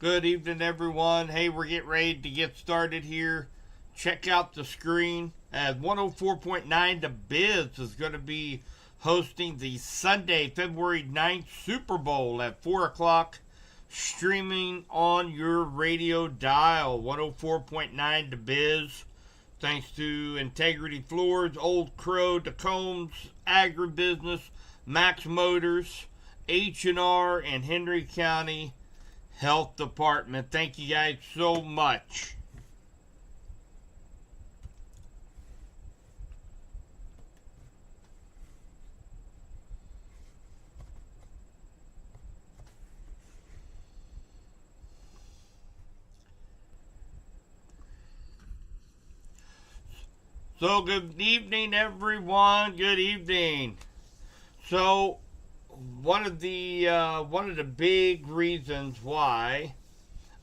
Good evening, everyone. Hey, we're getting ready to get started here. Check out the screen. As 104.9 The Biz is going to be hosting the Sunday, February 9th Super Bowl at 4 o'clock, streaming on your radio dial. 104.9 The Biz. Thanks to Integrity Floors, Old Crow, Tacombs, Agribusiness, Max Motors, H&R, and Henry County Health Department. Thank you guys so much. So good evening, everyone. Good evening. So one of the big reasons why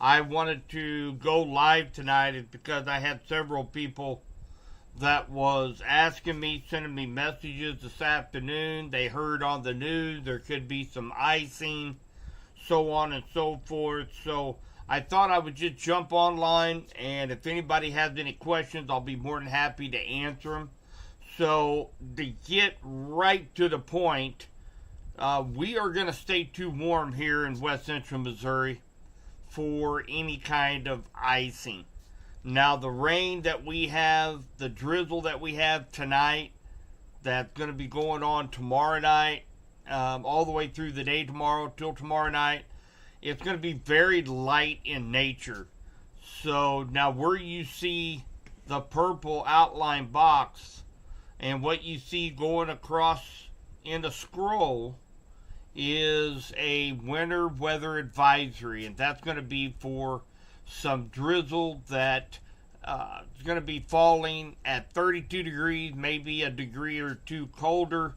I wanted to go live tonight is because I had several people that was asking me, sending me messages this afternoon. They heard on the news there could be some icing, so on and so forth. So I thought I would just jump online, and if anybody has any questions, I'll be more than happy to answer them. So to get right to the point, we are going to stay too warm here in West Central Missouri for any kind of icing. Now, the rain that we have, the drizzle that we have tonight, that's going to be going on tomorrow night, all the way through the day tomorrow till tomorrow night, it's going to be very light in nature. So now where you see the purple outline box and what you see going across in the scroll is a winter weather advisory, and that's going to be for some drizzle that is going to be falling at 32 degrees, maybe a degree or two colder.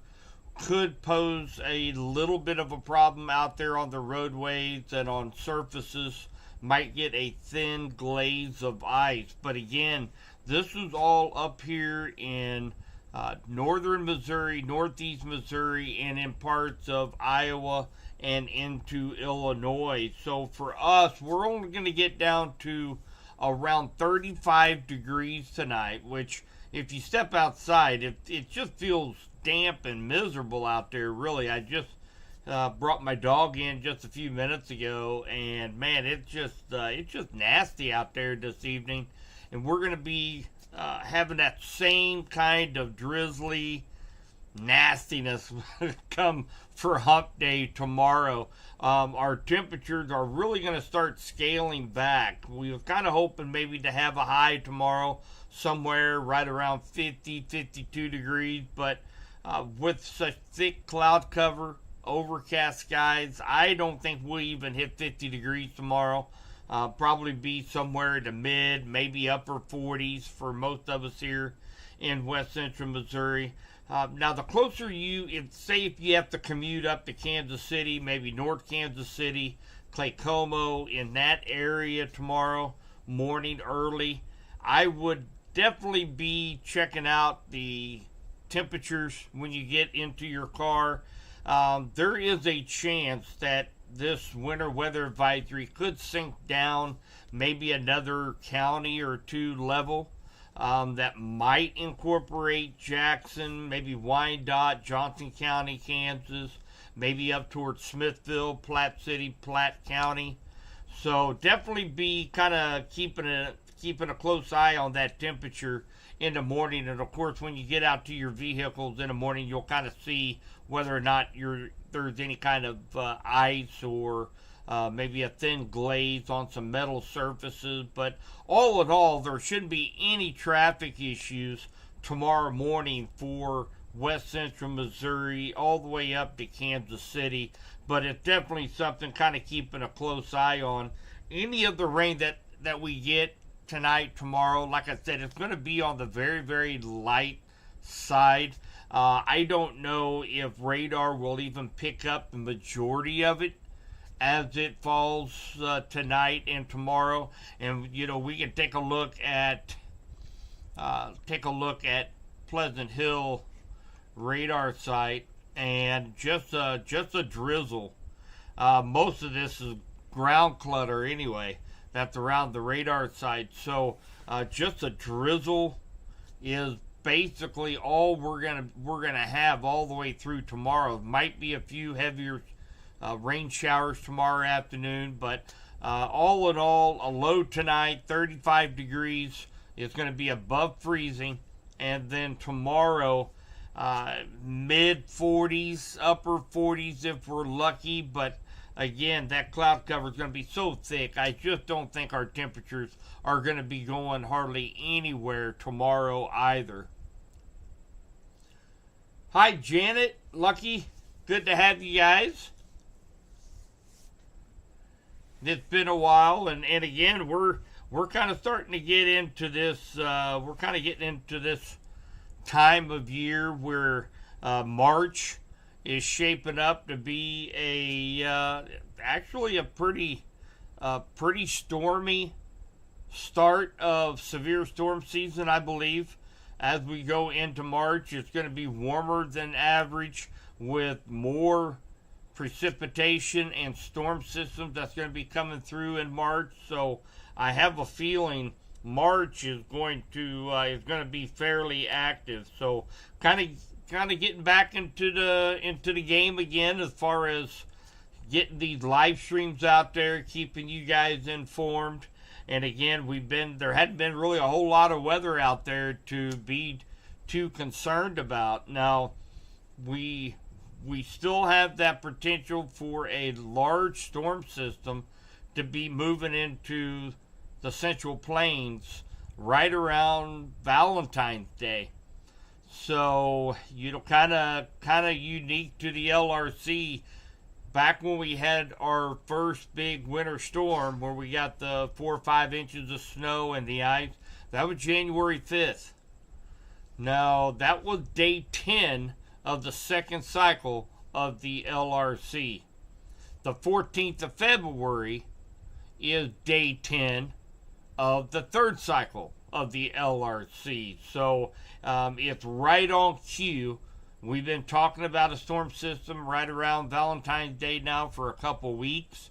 Could pose a little bit of a problem out there on the roadways and on surfaces. Might get a thin glaze of ice. But again, this is all up here in northern Missouri, northeast Missouri, and in parts of Iowa and into Illinois. So for us, we're only going to get down to around 35 degrees tonight, which if you step outside, it just feels damp and miserable out there, really. I just brought my dog in just a few minutes ago, and man, it's just nasty out there this evening. And we're going to be having that same kind of drizzly nastiness come for hump day tomorrow. Our temperatures are really going to start scaling back. We were kind of hoping maybe to have a high tomorrow somewhere right around 50, 52 degrees, but with such thick cloud cover, overcast skies, I don't think we'll even hit 50 degrees tomorrow. Probably be somewhere in the mid, maybe upper 40s for most of us here in West Central Missouri. Now, the closer say if you have to commute up to Kansas City, maybe North Kansas City, Claycomo, in that area tomorrow morning early, I would definitely be checking out the temperatures when you get into your car. There is a chance that this winter weather advisory could sink down maybe another county or two level. That might incorporate Jackson, maybe Wyandotte, Johnson County, Kansas, maybe up towards Smithville, Platte City, Platte County. So definitely be kind of keeping a close eye on that temperature in the morning. And of course, when you get out to your vehicles in the morning, you'll kind of see whether or not there's any kind of ice or maybe a thin glaze on some metal surfaces. But all in all, there shouldn't be any traffic issues tomorrow morning for West Central Missouri all the way up to Kansas City. But it's definitely something kind of keeping a close eye on. Any of the rain that we get tonight, tomorrow, like I said, it's going to be on the very, very light side. I don't know if radar will even pick up the majority of it as it falls tonight and tomorrow. And we can take a look at Pleasant Hill radar site, and just a drizzle. Most of this is ground clutter anyway that's around the radar site. So just a drizzle is basically all we're gonna have all the way through tomorrow. Might be a few heavier rain showers tomorrow afternoon, but all in all, a low tonight, 35 degrees. It's going to be above freezing, and then tomorrow, mid 40s, upper 40s if we're lucky. But again, that cloud cover is going to be so thick. I just don't think our temperatures are going to be going hardly anywhere tomorrow either. Hi, Janet, Lucky. Good to have you guys. It's been a while, and again, we're kind of starting to get into this. We're kind of getting into this time of year where March is shaping up to be actually a pretty stormy start of severe storm season, I believe. As we go into March, it's going to be warmer than average with more precipitation and storm systems that's going to be coming through in March. So I have a feeling March is going to be fairly active. So kind of getting back into the game again as far as getting these live streams out there, keeping you guys informed. And again, there hadn't been really a whole lot of weather out there to be too concerned about. Now we still have that potential for a large storm system to be moving into the Central Plains right around Valentine's Day. So, kind of unique to the LRC. Back when we had our first big winter storm where we got the 4 or 5 inches of snow and the ice, that was January 5th. Now, that was day 10 of the second cycle of the LRC. The 14th of February is day 10 of the third cycle of the LRC. So it's right on cue. We've been talking about a storm system right around Valentine's Day now for a couple weeks.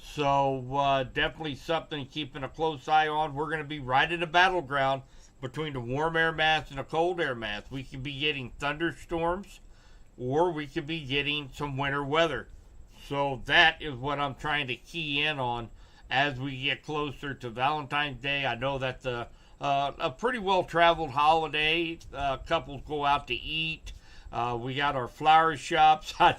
So definitely something keeping a close eye on. We're going to be right in a battleground between the warm air mass and the cold air mass. We could be getting thunderstorms, or we could be getting some winter weather. So that is what I'm trying to key in on as we get closer to Valentine's Day. I know that's a pretty well-traveled holiday. Couples go out to eat. We got our flower shops. I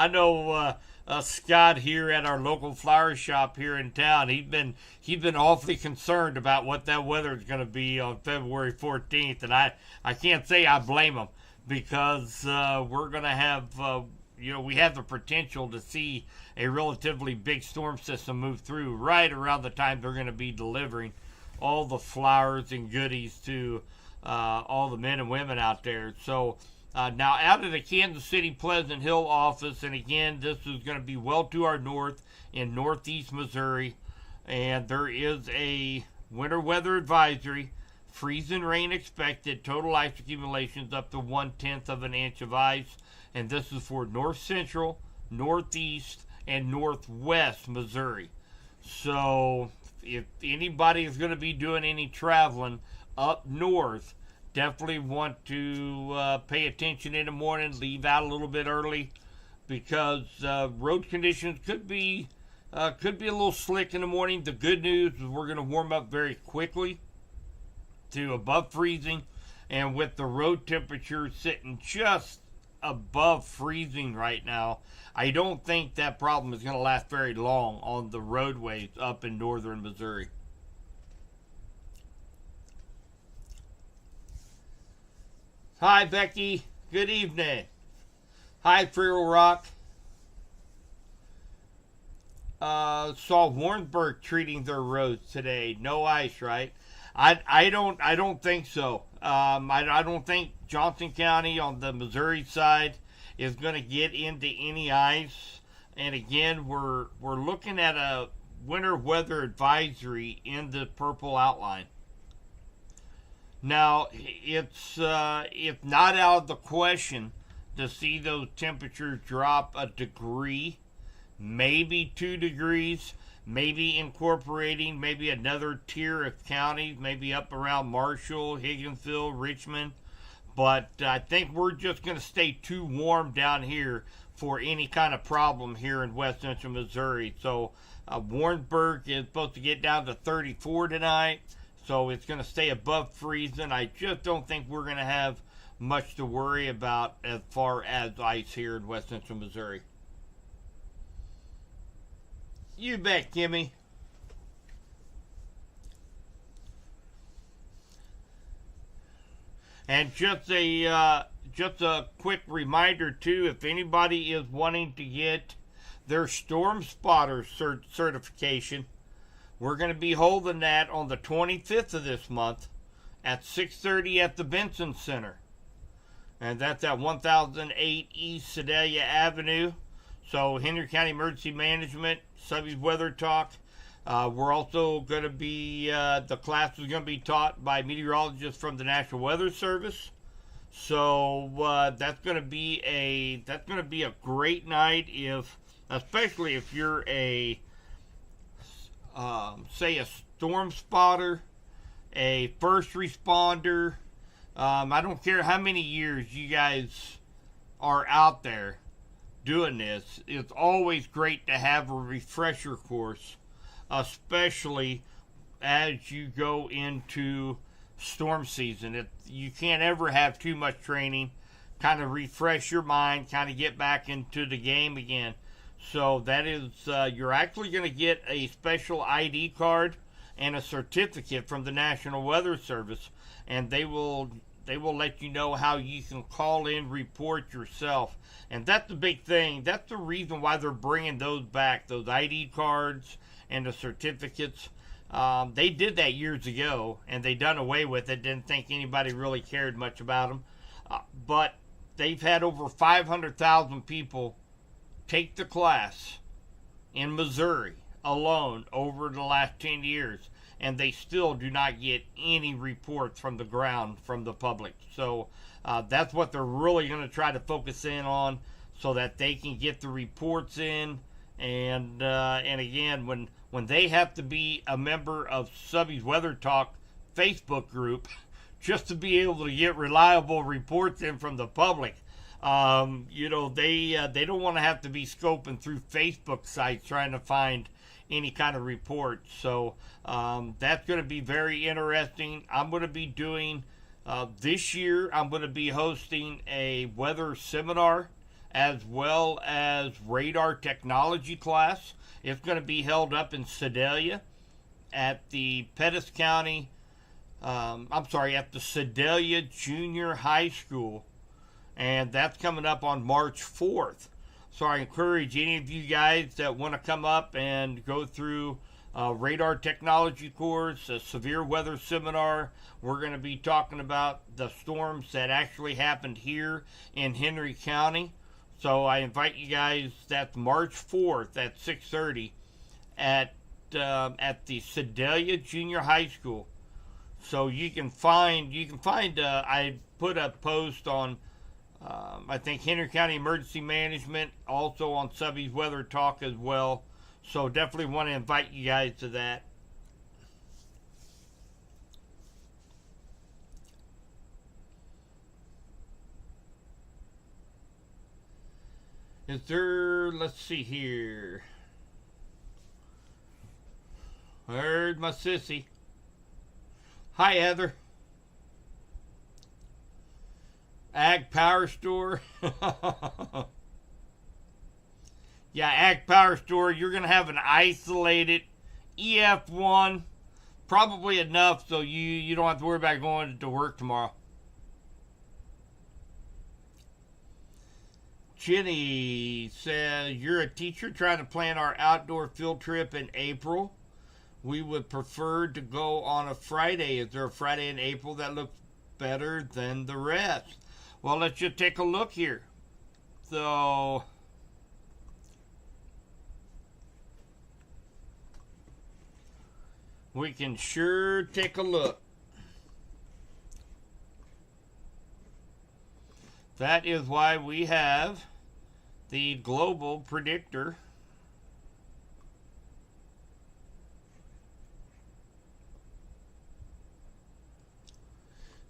know Scott here at our local flower shop here in town. He's been awfully concerned about what that weather is going to be on February 14th, and I can't say I blame him, because we're going to have we have the potential to see a relatively big storm system move through right around the time they're going to be delivering all the flowers and goodies to all the men and women out there. So now out of the Kansas City Pleasant Hill office, and again, this is going to be well to our north in northeast Missouri, and there is a winter weather advisory. Freezing rain expected, total ice accumulations up to 1/10 of an inch of ice, and this is for north central, northeast, and northwest Missouri. So if anybody is going to be doing any traveling up north, definitely want to pay attention in the morning, leave out a little bit early, because road conditions could be a little slick in the morning. The good news is we're going to warm up very quickly to above freezing, and with the road temperature sitting just above freezing right now, I don't think that problem is going to last very long on the roadways up in northern Missouri. Hi, Becky. Good evening. Hi, Feral Rock. Saw Warrensburg treating their roads today. No ice, right? I don't think so. I don't think Johnson County on the Missouri side is going to get into any ice. And again, we're looking at a winter weather advisory in the purple outline. Now, it's not out of the question to see those temperatures drop a degree, maybe 2 degrees, maybe incorporating maybe another tier of counties, maybe up around Marshall, Higginsville, Richmond. But I think we're just going to stay too warm down here for any kind of problem here in West Central Missouri. So Warrensburg is supposed to get down to 34 tonight. So it's going to stay above freezing. I just don't think we're going to have much to worry about as far as ice here in West Central Missouri. You bet, Kimmy. And just a quick reminder too, if anybody is wanting to get their Storm Spotter certification, we're going to be holding that on the 25th of this month at 6:30 at the Benson Center. And that's at 1008 East Sedalia Avenue. So Henry County Emergency Management, Subby's Weather Talk. We're also going to be, the class is going to be taught by meteorologists from the National Weather Service. So that's going to be a great night, especially if you're a say a storm spotter, a first responder. I don't care how many years you guys are out there doing this. It's always great to have a refresher course, especially as you go into storm season. You can't ever have too much training. Kind of refresh your mind, kind of get back into the game again. So that is, you're actually going to get a special ID card and a certificate from the National Weather Service, and they will let you know how you can call in, report yourself. And that's the big thing. That's the reason why they're bringing those back, those ID cards and the certificates. They did that years ago, and they done away with it. Didn't think anybody really cared much about them. But they've had over 500,000 people take the class in Missouri alone over the last 10 years, and they still do not get any reports from the ground from the public. So that's what they're really going to try to focus in on, so that they can get the reports in. And again, when they have to be a member of Subby's Weather Talk Facebook group just to be able to get reliable reports in from the public, they don't want to have to be scoping through Facebook sites trying to find any kind of report. So that's going to be very interesting. I'm going to be doing this year, I'm going to be hosting a weather seminar as well as radar technology class. It's going to be held up in Sedalia at the Pettis County, at the Sedalia Junior High School. And that's coming up on March 4th. So I encourage any of you guys that want to come up and go through a radar technology course, a severe weather seminar. We're going to be talking about the storms that actually happened here in Henry County. So I invite you guys. That's March 4th at 6:30 at the Sedalia Junior High School. So you can find. I put a post on. I think Henry County Emergency Management, also on Subby's Weather Talk as well. So definitely want to invite you guys to that. Is there, let's see here. There's my sissy. Hi, Heather. Ag Power Store. Yeah, Ag Power Store. You're going to have an isolated EF1. Probably enough so you don't have to worry about going to work tomorrow. Jenny says, you're a teacher trying to plan our outdoor field trip in April. We would prefer to go on a Friday. Is there a Friday in April that looks better than the rest? Well, let's just take a look here. So, we can sure take a look. That is why we have the global predictor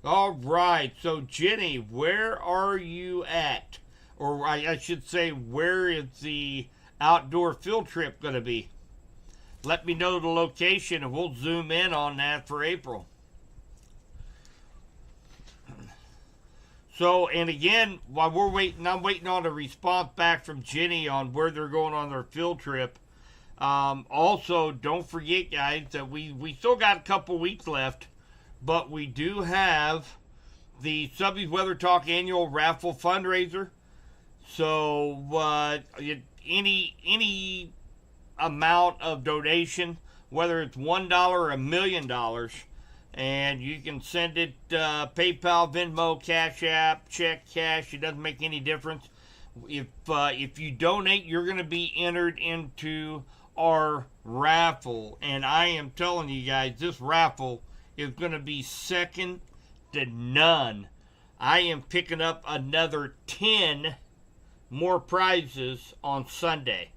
All right. So, Jenny, where are you at? Or I should say, where is the outdoor field trip going to be? Let me know the location and we'll zoom in on that for April. So, and again, while we're waiting, I'm waiting on a response back from Jenny on where they're going on their field trip. Also, don't forget, guys, that we still got a couple weeks left, but we do have the Subby's Weather Talk annual raffle fundraiser. So, any amount of donation, whether it's $1 or $1,000,000, and you can send it PayPal, Venmo, Cash App, check, cash. It doesn't make any difference. If you donate, you're going to be entered into our raffle, and I am telling you guys, this raffle is going to be second to none. I am picking up another 10 more prizes on Sunday.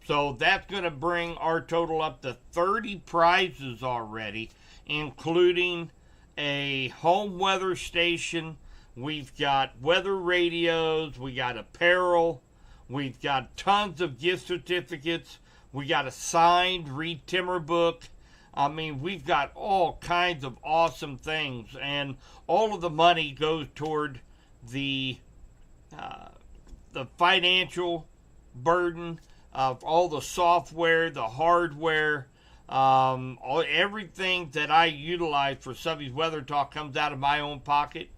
So that's going to bring our total up to 30 prizes already, including a home weather station. We've got weather radios. We got apparel. We've got tons of gift certificates. We got a signed Reed Timmer book. I mean, we've got all kinds of awesome things, and all of the money goes toward the financial burden of all the software, the hardware, everything that I utilize for Subby's Weather Talk comes out of my own pocket.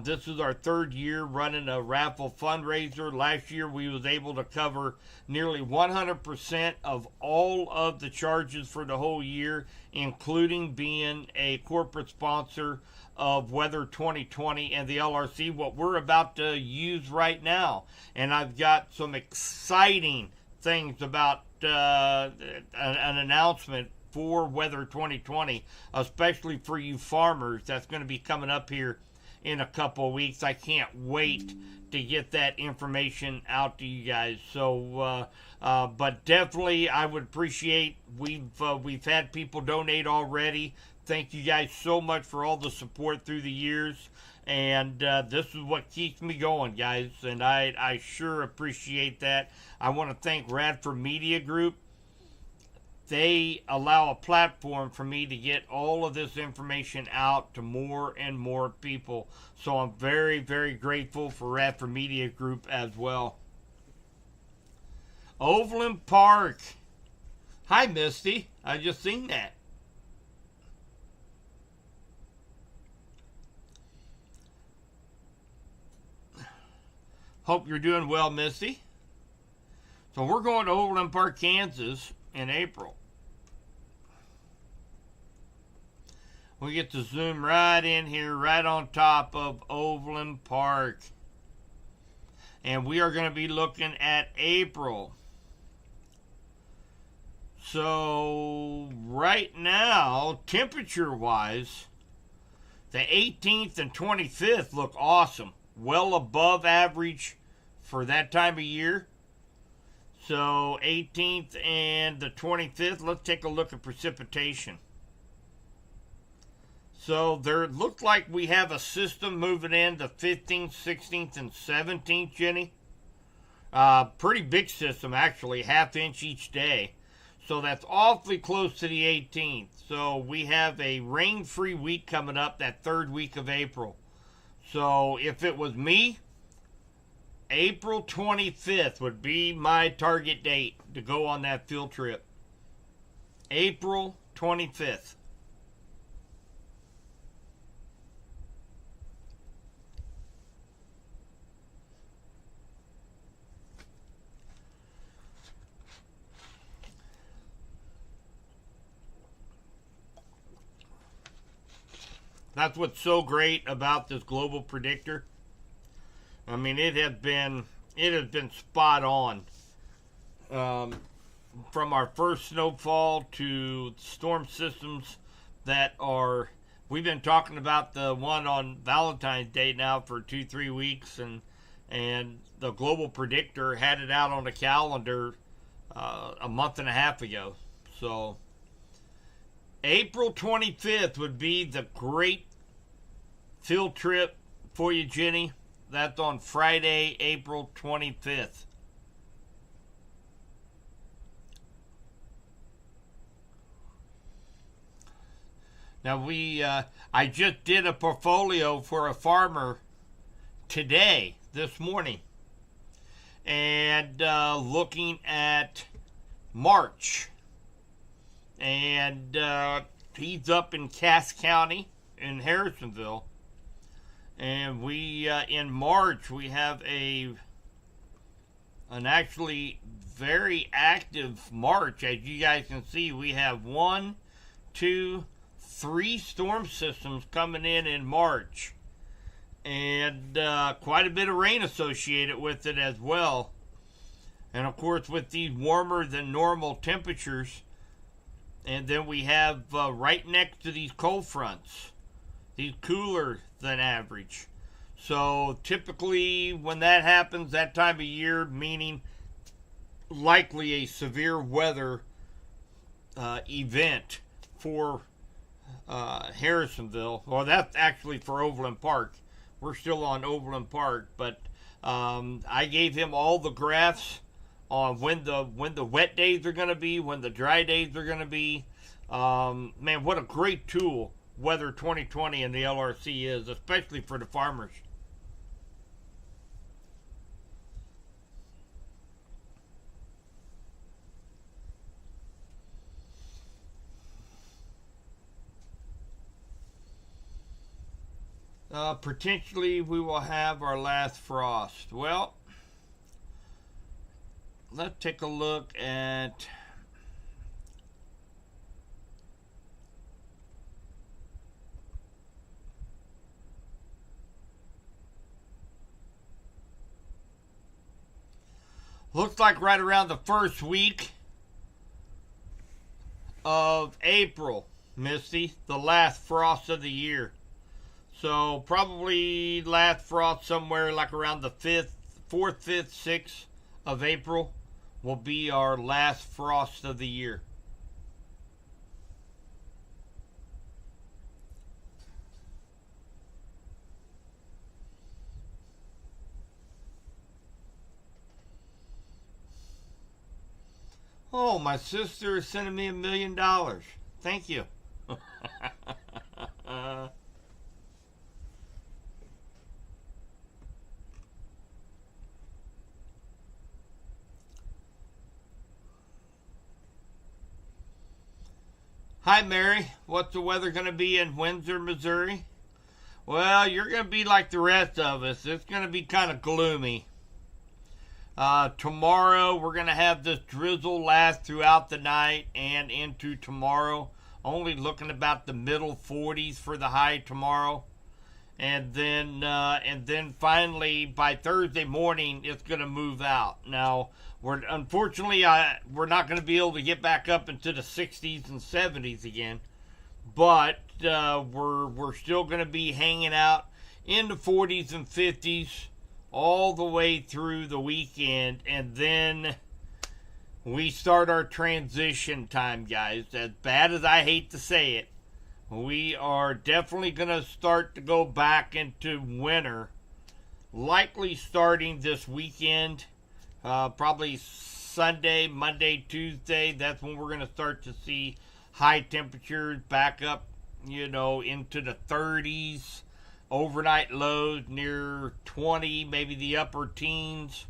This is our third year running a raffle fundraiser. Last year we was able to cover nearly 100% of all of the charges for the whole year, including being a corporate sponsor of Weather 2020 and the LRC, what we're about to use right now. And I've got some exciting things about an announcement for Weather 2020, especially for you farmers. That's going to be coming up here in a couple of weeks. I can't wait to get that information out to you guys. So, but definitely, I would appreciate. We've had people donate already. Thank you guys so much for all the support through the years. And this is what keeps me going, guys. And I sure appreciate that. I want to thank Radford Media Group. They allow a platform for me to get all of this information out to more and more people. So I'm very, very grateful for Radford Media Group as well. Overland Park. Hi, Misty. I just seen that. Hope you're doing well, Misty. So we're going to Overland Park, Kansas in April. We get to zoom right in here, right on top of Overland Park. And we are going to be looking at April. So right now, temperature-wise, the 18th and 25th look awesome. Well above average for that time of year. So 18th and the 25th, let's take a look at precipitation. So there looks like we have a system moving in the 15th, 16th, and 17th, Jenny. Pretty big system, actually, half inch each day. So that's awfully close to the 18th. So we have a rain-free week coming up, that third week of April. So if it was me, April 25th would be my target date to go on that field trip. April 25th. That's what's so great about this global predictor. I mean, it has been spot on. From our first snowfall to storm systems that are, we've been talking about the one on Valentine's Day now for 2-3 weeks, and the global predictor had it out on the calendar a month and a half ago. So April 25th would be the great field trip for you, Jenny. That's on Friday, April 25th. Now I just did a portfolio for a farmer today, this morning, and looking at March, and he's up in Cass County in Harrisonville, and we in March we have an actually very active March. As you guys can see, we have 1, 2, 3 storm systems coming in March, and quite a bit of rain associated with it as well. And of course, with these warmer than normal temperatures, and then we have right next to these cold fronts, these cooler than average. So typically when that happens, that time of year, meaning likely a severe weather event for Harrisonville. Well, that's actually for Overland Park. We're still on Overland Park, but I gave him all the graphs on when the wet days are going to be, when the dry days are going to be. Man, what a great tool Weather 2020 and the LRC is, especially for the farmers. Potentially we will have our last frost. Well, let's take a look at looks like right around the first week of April, Misty, the last frost of the year. So probably last frost somewhere like around the 4th, 5th, 6th of April will be our last frost of the year. Oh, my sister is sending me $1 million. Thank you. Hi, Mary. What's the weather going to be in Windsor, Missouri? Well, you're going to be like the rest of us. It's going to be kind of gloomy. Tomorrow, we're going to have this drizzle last throughout the night and into tomorrow. Only looking about the middle 40s for the high tomorrow. And then finally, by Thursday morning, it's going to move out. Now, unfortunately, we're not going to be able to get back up into the 60s and 70s again. But we're still going to be hanging out in the 40s and 50s all the way through the weekend, and then we start our transition time, guys. As bad as I hate to say it, we are definitely going to start to go back into winter, likely starting this weekend, probably Sunday, Monday, Tuesday. That's when we're going to start to see high temperatures back up, into the 30s. Overnight lows near 20, maybe the upper teens.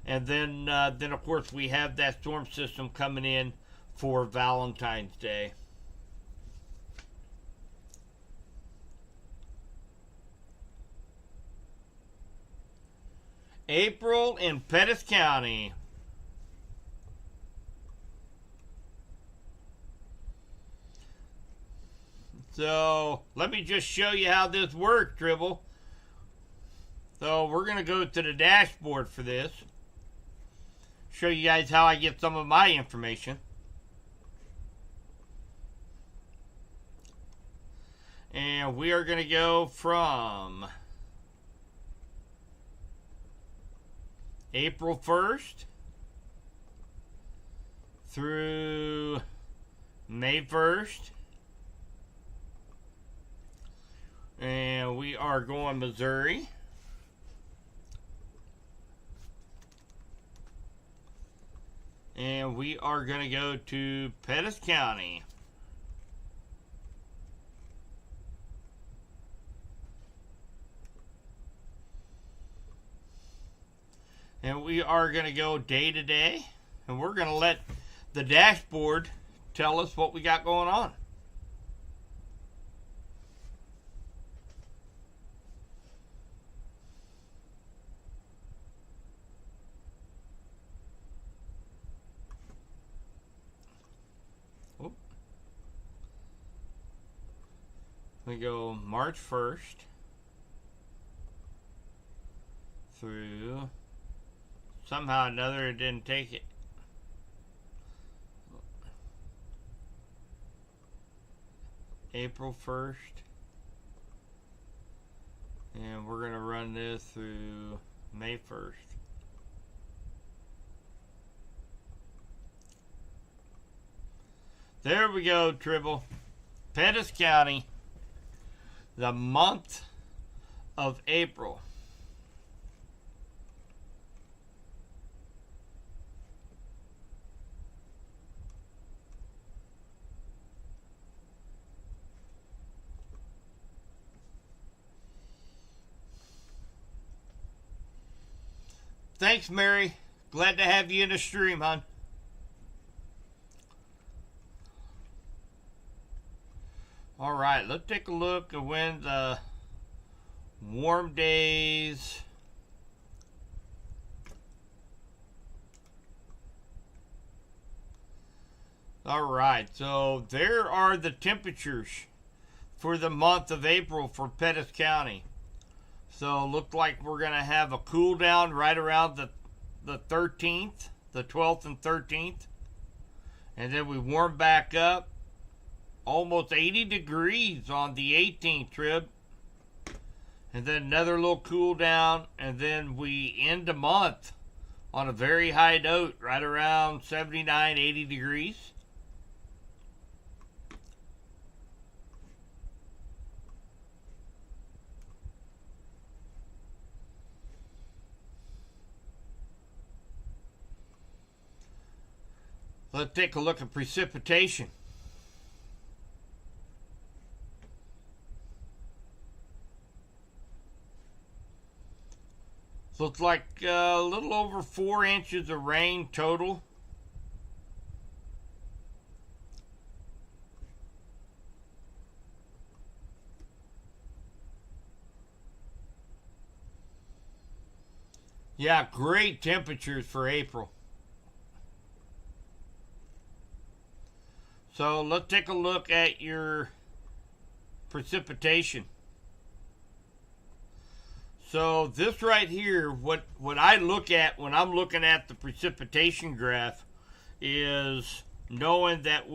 And then of course, we have that storm system coming in for Valentine's Day. April in Pettis County. So let me just show you how this works, Dribble. So we're going to go to the dashboard for this. Show you guys how I get some of my information. And we are going to go from April 1st through May 1st. And we are are going Missouri. And we are going to go to Pettis County. And we are going to go day to day. And we're going to let the dashboard tell us what we got going on. We go March 1st through, somehow or another it didn't take it. April 1st. And we're going to run this through May 1st. There we go, Tribble. Pettis County. The month of April. Thanks, Mary. Glad to have you in the stream, hon. All right, let's take a look at when the warm days. All right, so there are the temperatures for the month of April for Pettis County. So look like we're going to have a cool down right around the 13th, the 12th and 13th. And then we warm back up. Almost 80 degrees on the 18th, Trib. And then another little cool down. And then we end the month on a very high note, right around 79, 80 degrees. Let's take a look at precipitation. Looks like a little over 4 inches of rain total. Yeah, great temperatures for April. So let's take a look at your precipitation. So this right here, what I look at when I'm looking at the precipitation graph is knowing that we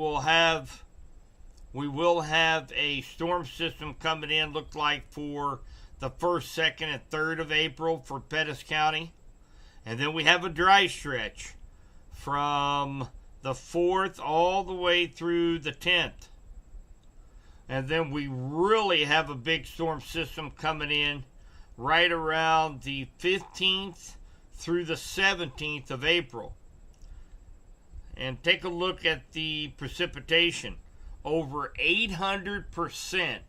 will have a storm system coming in, look like for the 1st, 2nd, and 3rd of April for Pettis County. And then we have a dry stretch from the 4th all the way through the 10th. And then we really have a big storm system coming in right around the 15th through the 17th of April. And take a look at the precipitation. Over 800%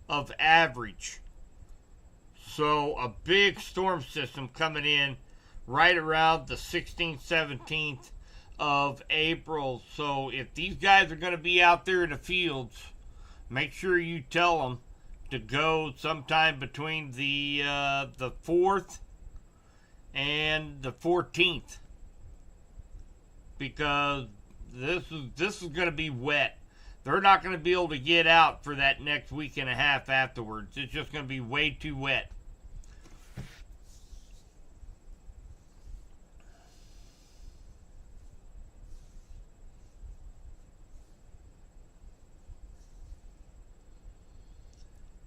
of average. So a big storm system coming in right around the 16th, 17th of April. So if these guys are going to be out there in the fields, make sure you tell them to go sometime between the 4th and the 14th, because this is going to be wet. They're not going to be able to get out for that next week and a half afterwards. It's just going to be way too wet.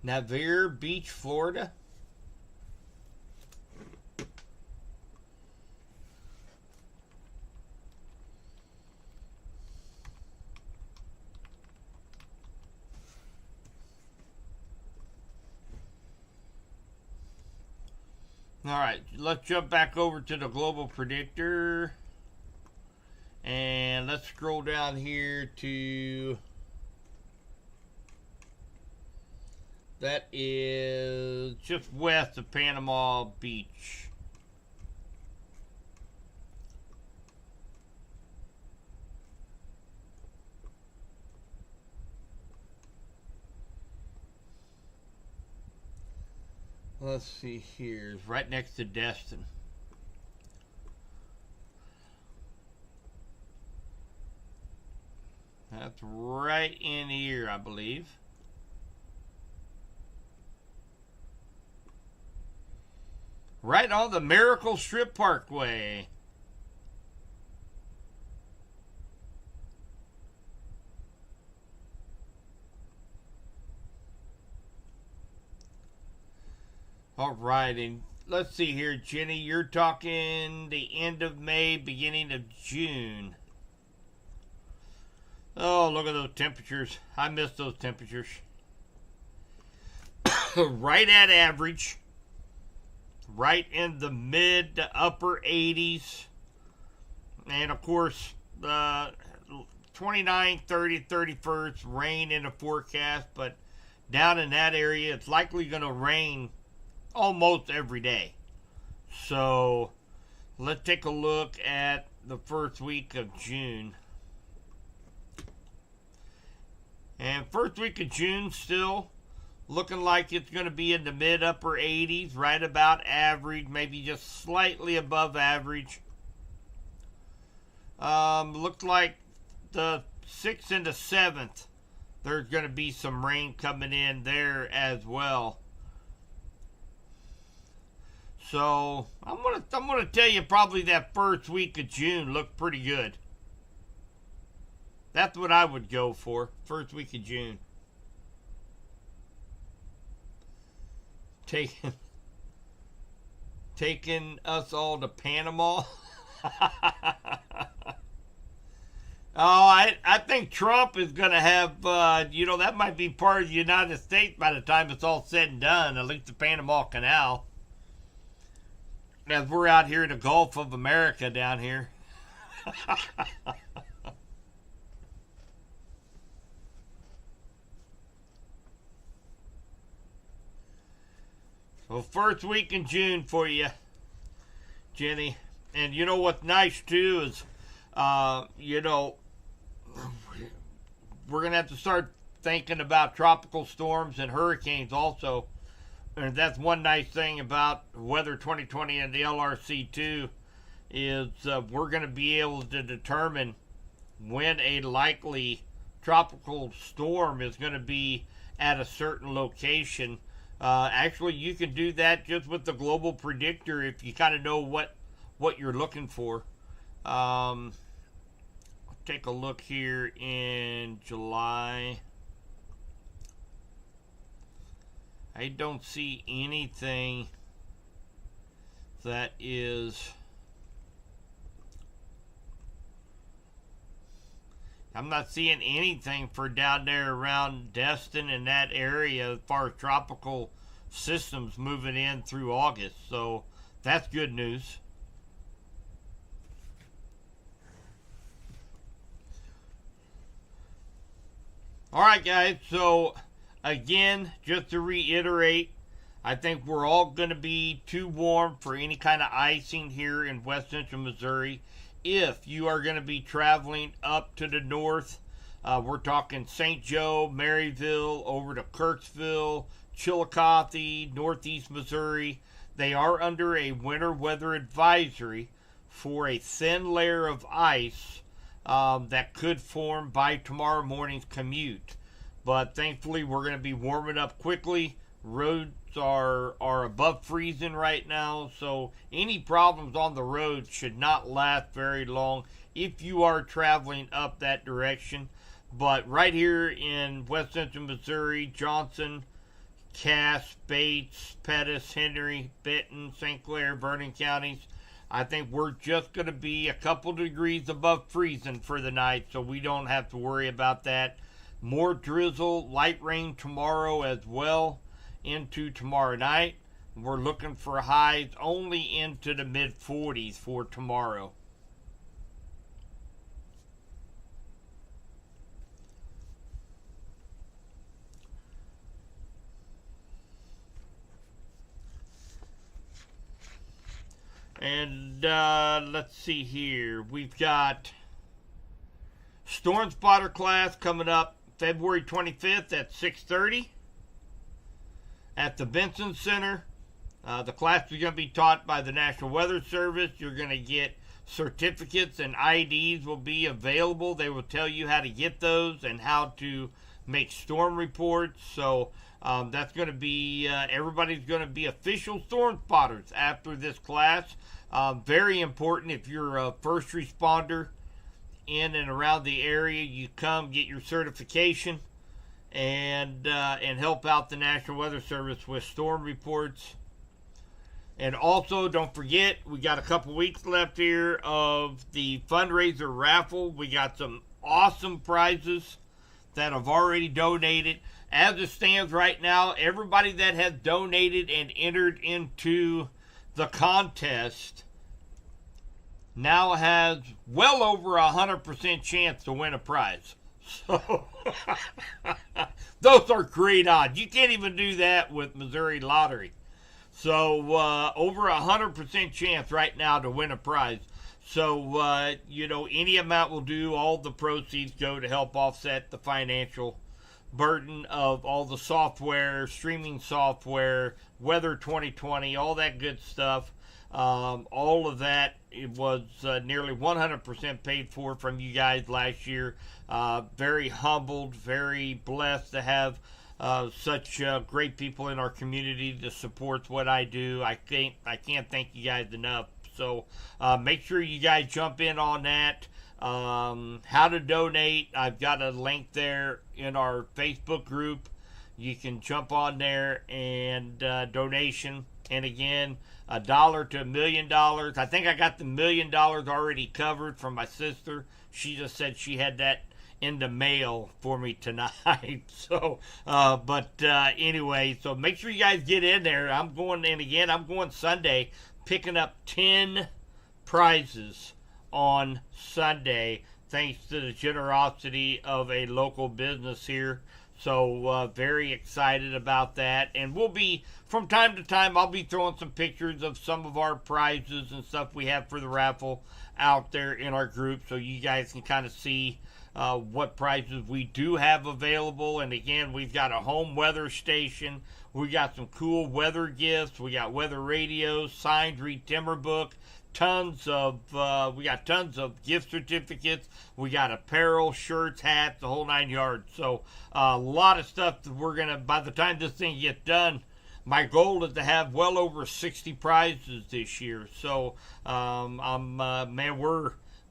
Navarre Beach, Florida. All right, let's jump back over to the global predictor. And let's scroll down here to, that is just west of Panama Beach. Let's see here. It's right next to Destin. That's right in here, I believe. Right on the Miracle Strip Parkway. All right, and let's see here, Jenny, you're talking the end of May, beginning of June. Oh, look at those temperatures. I miss those temperatures. Right at average. Right in the mid to upper 80s. And, of course, 29, 30, 31st, rain in the forecast. But down in that area, it's likely going to rain almost every day. So let's take a look at the first week of June. And first week of June still looking like it's going to be in the mid upper 80s, right about average, maybe just slightly above average. Looks like the 6th and the 7th, there's going to be some rain coming in there as well. So I'm gonna tell you probably that first week of June looked pretty good. That's what I would go for, first week of June. Taking us all to Panama. I think Trump is going to have, that might be part of the United States by the time it's all said and done, at least the Panama Canal. As we're out here in the Gulf of America down here. So first week in June for you, Jenny. And you know what's nice too is, we're going to have to start thinking about tropical storms and hurricanes also. And that's one nice thing about Weather 2020 and the LRC2 is we're going to be able to determine when a likely tropical storm is going to be at a certain location. Actually, you can do that just with the global predictor if you kind of know what you're looking for. Take a look here in July. I don't see anything that is... I'm not seeing anything for down there around Destin and that area as far as tropical systems moving in through August. So that's good news. All right, guys. So again, just to reiterate, I think we're all going to be too warm for any kind of icing here in West Central Missouri. If you are going to be traveling up to the north, we're talking St. Joe, Maryville, over to Kirksville, Chillicothe, Northeast Missouri. They are under a winter weather advisory for a thin layer of ice that could form by tomorrow morning's commute. But thankfully, we're going to be warming up quickly. Roads are above freezing right now, so any problems on the road should not last very long if you are traveling up that direction. But right here in West Central Missouri, Johnson, Cass, Bates, Pettis, Henry, Benton, St. Clair, Vernon counties, I think we're just going to be a couple degrees above freezing for the night, so we don't have to worry about that. More drizzle, light rain tomorrow as well into tomorrow night. We're looking for highs only into the mid 40s for tomorrow. And let's see here. We've got Storm Spotter class coming up February 25th at 6:30 at the Benson Center. The class is going to be taught by the National Weather Service. You're going to get certificates and IDs will be available. They will tell you how to get those and how to make storm reports. So that's going to be, everybody's going to be official storm spotters after this class. Very important if you're a first responder in and around the area, you come get your certification and help out the National Weather Service with storm reports. And also, don't forget, we got a couple weeks left here of the fundraiser raffle. We got some awesome prizes that have already donated. As it stands right now, everybody that has donated and entered into the contest now has well over 100% chance to win a prize. So, those are great odds. You can't even do that with Missouri Lottery. So, over 100% chance right now to win a prize. So, any amount will do. All the proceeds go to help offset the financial burden of all the software, streaming software, Weather 2020, all that good stuff. All of that, it was nearly 100% paid for from you guys last year. Very humbled, very blessed to have such great people in our community that supports what I do. I can't thank you guys enough. So make sure you guys jump in on that. How to donate, I've got a link there in our Facebook group. You can jump on there and donation. And again, $1 to $1 million. I think I got the $1 million already covered from my sister. She just said she had that in the mail for me tonight. So, anyway, so make sure you guys get in there. I'm going Sunday, picking up 10 prizes on Sunday, thanks to the generosity of a local business here. So, very excited about that. And we'll be, from time to time, I'll be throwing some pictures of some of our prizes and stuff we have for the raffle out there in our group, so you guys can kind of see what prizes we do have available. And again, we've got a home weather station. We got some cool weather gifts. We got weather radios, signed Read Timber book, we got tons of gift certificates. We got apparel, shirts, hats, the whole 9 yards. So a lot of stuff that we're gonna, by the time this thing gets done, my goal is to have well over 60 prizes this year. So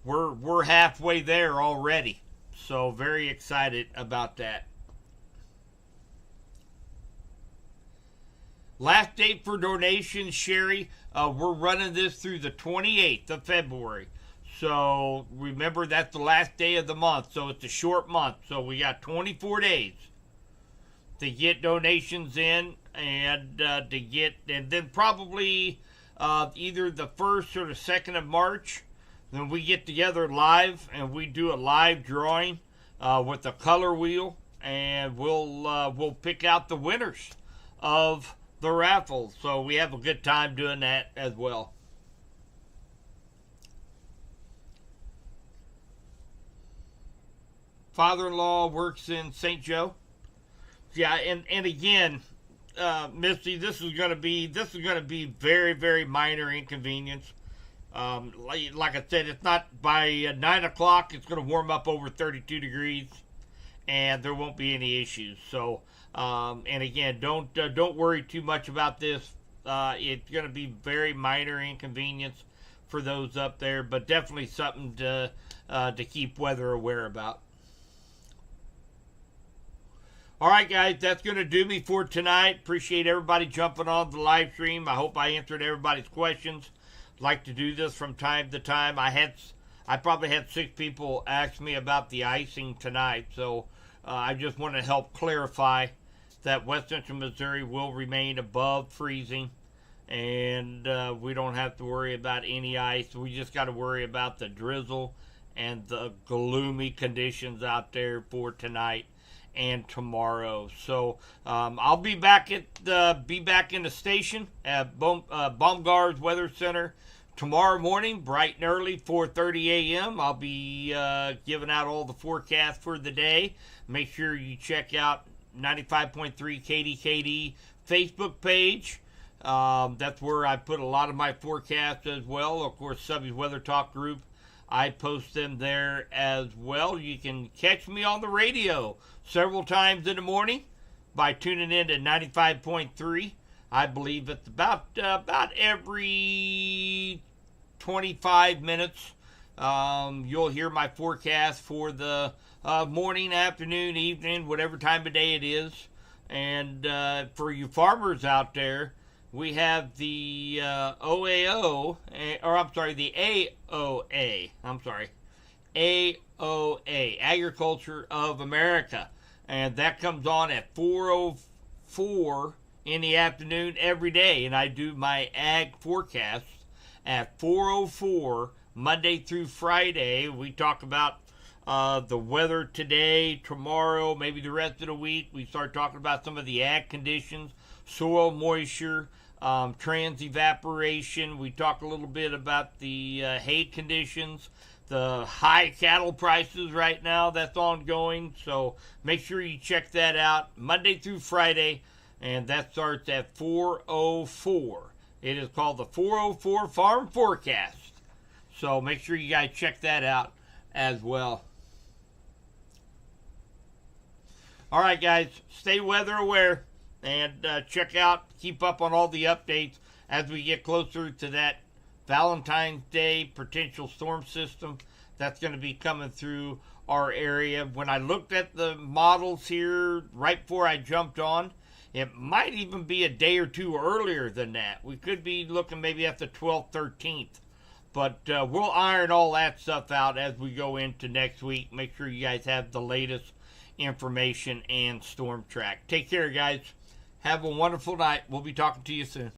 we're halfway there already. So very excited about that. Last date for donations, Sherry, we're running this through the 28th of February. So remember, that's the last day of the month. So it's a short month. So we got 24 days to get donations in and then probably either the 1st or the 2nd of March, then we get together live and we do a live drawing with a color wheel, and we'll pick out the winners of the raffle. So we have a good time doing that as well. Father-in-law works in St. Joe. Yeah, and again, Misty, this is going to be very, very minor inconvenience. Like I said, it's not by 9 o'clock. It's going to warm up over 32 degrees, and there won't be any issues. So, and again, don't worry too much about this. It's going to be very minor inconvenience for those up there, but definitely something to keep weather aware about. All right, guys, that's going to do me for tonight. Appreciate everybody jumping on the live stream. I hope I answered everybody's questions. Like to do this from time to time. I probably had 6 people ask me about the icing tonight, so I just want to help clarify that West Central Missouri will remain above freezing and we don't have to worry about any ice. We just got to worry about the drizzle and the gloomy conditions out there for tonight and tomorrow. So I'll be back in the station at Baumgart's Weather Center tomorrow morning, bright and early, 4:30 a.m. I'll be giving out all the forecasts for the day. Make sure you check out 95.3 KDKD Facebook page. That's where I put a lot of my forecasts as well. Of course, Subby's Weather Talk group, I post them there as well. You can catch me on the radio several times in the morning by tuning in to 95.3. I believe it's about every 25 minutes. You'll hear my forecast for the morning, afternoon, evening, whatever time of day it is. And for you farmers out there, we have the AOA, Agriculture of America. And that comes on at 4:04 in the afternoon every day. And I do my ag forecasts at 4:04 Monday through Friday. We talk about the weather today, tomorrow, maybe the rest of the week. We start talking about some of the ag conditions, soil moisture, trans-evaporation. We talk a little bit about the hay conditions, the high cattle prices right now that's ongoing. So make sure you check that out Monday through Friday, and that starts at 4:04. It is called the 4:04 Farm Forecast. So make sure you guys check that out as well. All right, guys, stay weather aware and keep up on all the updates as we get closer to that Valentine's Day potential storm system that's going to be coming through our area. When I looked at the models here right before I jumped on, it might even be a day or two earlier than that. We could be looking maybe at the 12th, 13th. But we'll iron all that stuff out as we go into next week. Make sure you guys have the latest information and storm track. Take care, guys. Have a wonderful night. We'll be talking to you soon.